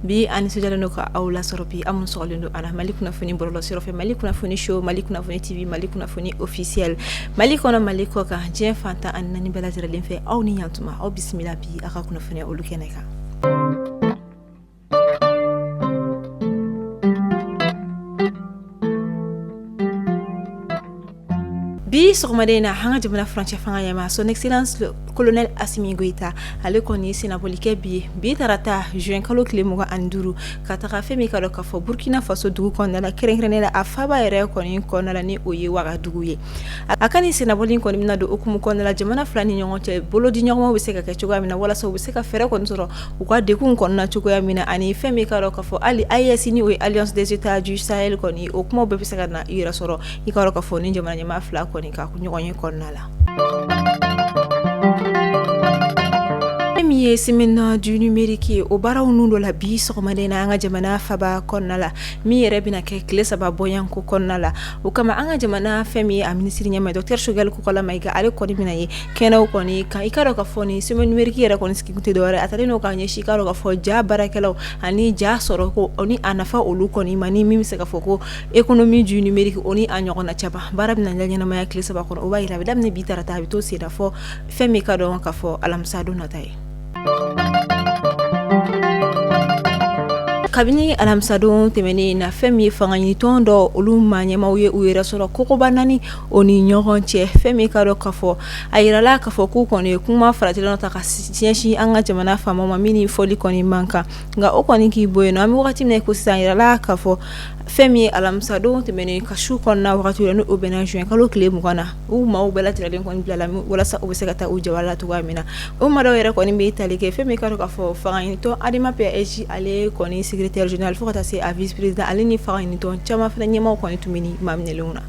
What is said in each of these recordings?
bi ani sujalo ko awla sorobi amun soxlindo ana malikuna funi borolo sirofe malikuna funi show malikuna funi tv malikuna funi officiel malikono maliko ka je fanta an nani bela jere fe aw ni yantuma aw bismillah bi aka kuna funi olu keneka bi sogmadena hanga jamana français fanga yama son excellence le colonel Assimi Goïta ale koni sinabolike bi tarata juin kalo klemuga anduru kataka femi kalo kafo Burkina Faso dugu konnala kerenkrene afaba ere koni konnala ni oye waga dugu ye akani sinabolin koni mina do okumu konnala jamana flani nyongote bolodi nyongo be seka kechuga mina wala so be seka fere kon soro ukwa dekun konna chugo mina ani femi kalo kafo ali ISini o Alliance des États du Sahel koni okumo be seka na ira soro ikaro kafo ni jamana nyama fla koni ka kunyogonye konnala Miye semaine du numérique au barawnundo la bi somadena anga jamana faba konnala mi yere bina ke klesa ba boyan ko konnala o kama anga jamana femi a ministre nyama docteur Choguel ko kola mayga ale ko bina ye kenaw ko ni ka ikaro ka foni semaine numérique yere ko ski kunte dore atale no ka nyeshi karo ka fo ja barakelaw ani ja soro ko oni anafa olu ko ni mani mi se ka foko économie du numérique oni anyogona chaba barabna nyanya ma klesa ba ko o bayira damne bi tarata bi to sida fo femi kado ka fo alamsado natay kabini alamsado temene na femi fangani tondo oluma nyamauye uira soro kokobanani oni nyoronche femi karo kafo ayirala kafo ku kone kuma fratelo nota kasienshi anga jamana fama mamini foli koni manka nga okoni ki boyeno ami wakati mne kusisa ayirala kafo femi alamsado temene kashu konna wakati no obena juin kalo kle mukana u ma ubela tiralen koni blala wala sa obesekata ujawala tugamina o maro yere koni be italike femi karo kafo fangani to adima PH ale koni secrétaire général faut passer à vice-président alini fangani to chama fana nyema koni tumini mamneluna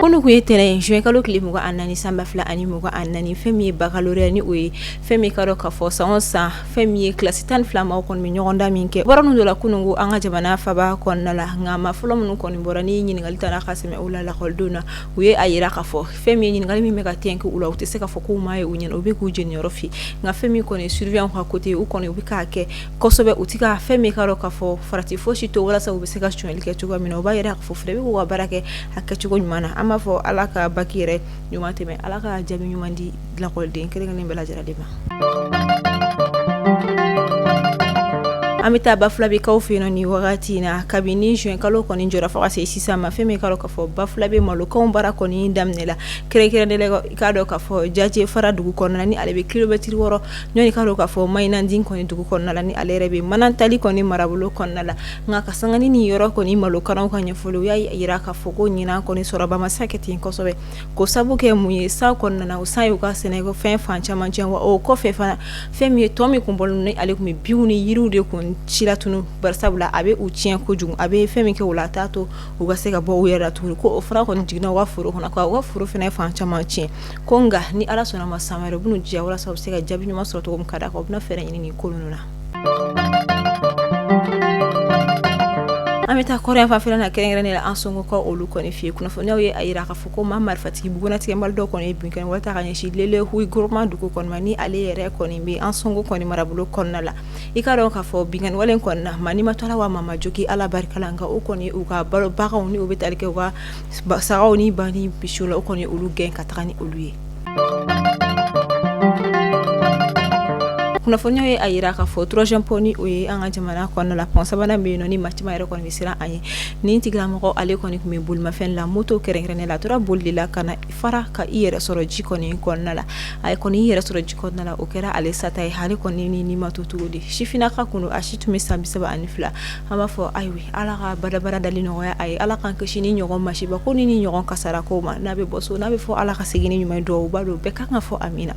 kono ku yetene juin kalo klimuga anani samba fla animuga anani femi baccalauréat ni oyi femi karo ka fo sa femi classe tan flama kon mi nyogonda minke waranu dola kunungu anga jamana faba konnala ngama fulo mun kon borani nyini ngali tana khaseme ula la kholduna uye ayira ka fo femi nyini ngali mi mega tenke ula utese ka fo ko maye unyen obe ku jeni rofi nga femi kon surveillant ko côté u kon obi ka ke kosobe utika femi karo ka fo farati fo shito wala sa obe se ka chunel ke chugo mino ba yira ka fo frebe ko barake akachugo nyumana ama fo alaka bakire nyuma teme alaka jabi nyuma di la kolde kere ngene bela jara deba amita baflabe kaufino ni wakati na kabini juin kalo koni njora fa se sisa ma feme kalo ka fo baflabe maluka umbara koni damnela kere ndele kado ka fo jaje fara dugu konna ni alebe kilometri woro nyoni kalo ka fo mayna ndin koni dugu konna la ni alerebe manantali koni marabulo konna la ngaka sangani ni yoro koni maluka na kanya folo yayi ira ka fo ko nyina koni soroba masaketi ko sobe ko sabuke muye sa konna na usayu ka senego fen fancha manjwa o ko fe fa femi tomi kumbol ni alekumi biuni yirude kon chila tunu barsabula abe uchien ko jung abe femi ke wala tato ugase ga bo wera tunu ko ofra ko njigna wa furu hona ko wa furu fena fancha manchi konga ni ala sona masamere bunu jia wala so sega jabi nyuma so to kada ko na fere ni kolununa ameta korea fa fela na kerengene la ansongo ko olu koni fi kuna fo nyawe ayira ka foko ma marfati bugona tike maldo koni binkan wata kanyeshi lele hui groupement du ko kon mani ale yere koni bi ansongo koni marabulo konnala ikaro ka fo bingan walen konna mani matola wa mama joki ala barkalanga o koni uga balo baga oni obetalke wa saoni bani bishula o koni olu gen katrani oluye kuna fonyo ye ayira ka fo troisième poni oye anga jamana konna la ponsa bana be no ni matima yero kon misira aye ni tigla mo ale koni kumi bulma fen la moto kerengrene la tora bolli la kana fara ka iyere soro jikoni konna la ay koni iyere soro jikonna la okera ale satay hali koni ni matutudi shifina ka kunu ashitu misambi saba anifla ama fo aywi ala ka badabara dalino ya ay ala kan kishini nyogon mashiba koni ni nyogon kasara koma nabe boso nabe fo ala ka segini nyuma do balo be ka fo amina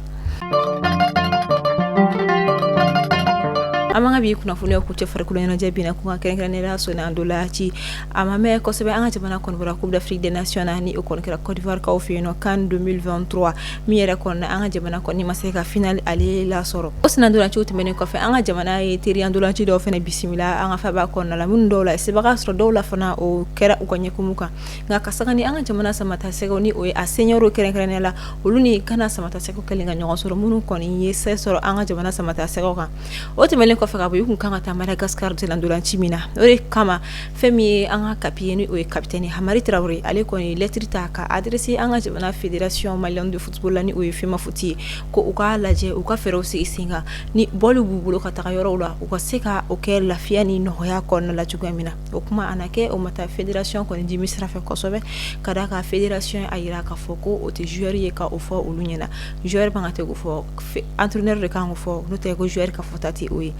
amanga bi kunnafoni ku cɛ farikolo ɲɛnajɛ bina kun ka kɛrɛnkɛrɛnnenya so n'an dola ci a ma mɛn kosɛbɛ an ka jamana kɔni bɔra Coupe d'Afrique des Nations ni o kɔni kɛra Côte d'Ivoire kaw fɛ yen nɔ CAN 2023 min yɛrɛ kɔnɔna an ka jamana kɔni ma se ka finale ale lasɔrɔ o sina ndolanciw tɛmɛnen kɔfɛ an ka jamana ye teriya ndolanci dɔw fana bisimila an ka faba kɔnɔna la minnu dɔw la sebaga sɔrɔ dɔw la fana o kɛra u ka ɲɛkumu kan nka ka saga ni an ka jamana samata sɛgɛw ni o ye a senior kɛrɛnkɛrɛnnenya la olu ni kana samata sɛgɛw kɛlen ka ɲɔgɔn sɔrɔ minnu kɔni ye sɛ sɔrɔ an ka jamana samata sɛgɛw kan o tɛmɛnen kɔfɛ ka bɔ u kun kan ka taa Madagascar de la ndolanci min na o de kama fɛn min ye an ka kapiye ni o ye kapitɛni Hamari Traoré ale kɔni lettre ta ka adressé an ka jamana fédération malienne de football la ni o ye FEMA foot ye ko u ka lajɛ u ka fɛɛrɛw sigi sen kan ni bɔli b'u bolo ka taga yɔrɔw la u ka se ka o kɛ lafiya ni nɔgɔya kɔnɔna la cogoya min na o kuma ana kɛ o ma taa fédération kɔni dimi sira fɛ kosɛbɛ ka da ka fédération a yira k'a fɔ ko o tɛ joueur ye ka o fɔ olu ɲɛna joueur man ka tɛ k'o fɔ entraîneur de kan k'o fɔ n'o tɛ ko joueur ka fɔta tɛ o ye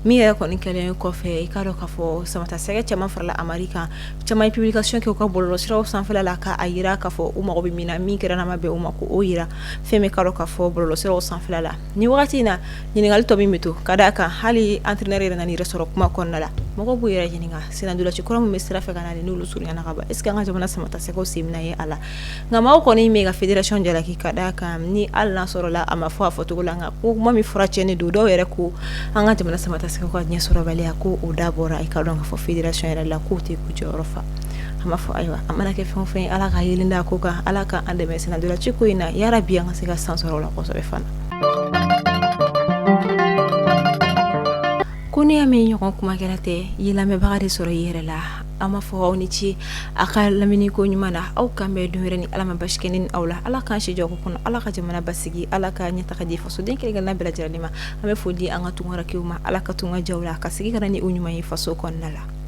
min yɛrɛ kɔni kɛlen kɔfɛ i k'a dɔn k'a fɔ samata sɛgɛ caman farala Amari kan caman ye publication kɛ u ka bɔlɔlɔsiraw sanfɛla la k'a yira k'a fɔ u mago bɛ min na min kɛra n'a ma bɛn u ma ko o yira fɛn min k'a dɔn k'a fɔ bɔlɔlɔsiraw sanfɛla la ni wagati in na ɲininkali tɔ min bɛ to ka d'a kan hali entraîneur yɛrɛ nan'i yɛrɛ sɔrɔ kuma kɔnɔna la mɔgɔw b'u yɛrɛ ɲininka senandolaci kura min bɛ sira fɛ ka na n'olu surunyana ka ban est ce que an ka jamana samata sɛgɛw sen bɛna ye a la nka maaw kɔni bɛ ka fédération jalaki ka d'a kan ni hali n'a sɔrɔla a ma fɔ a fɔcogo la nka ko kuma min fɔra tiɲɛni don dɔw yɛrɛ ko an ka jamana samata sɛgɛw ka ɲɛsɔrɔbaliya ko o da bɔra i ka dɔn k'a fɔ fédération yɛrɛ la k'o tɛ ku jɔyɔrɔ fa a ma fɔ ayiwa a mana kɛ fɛn o fɛn ye ala ka yelen da ko kan ala ka an dɛmɛ senandolaci ko in na yarabi an ka se ka san sɔrɔ o la kosɛbɛ fana ko ni y'a mɛn ɲɔgɔn kuma kɛra tɛ ye lamɛnbaga de sɔrɔ i yɛrɛ la an b'a fɔ aw ni ce a ka lamini ko ɲuman na aw kan bɛɛ don wɛrɛ ni ala ma basi kɛ ni aw la ala k'an si jɔ ko kɔnɔ ala ka jamana basigi ala ka ɲɛtaga di fasoden kelen-kelenna bɛɛ lajɛlen ma an bɛ foli di an ka tunkarakɛw ma ala ka tunka jaw la ka sigi ka na ni o ɲuman ye faso kɔnɔna la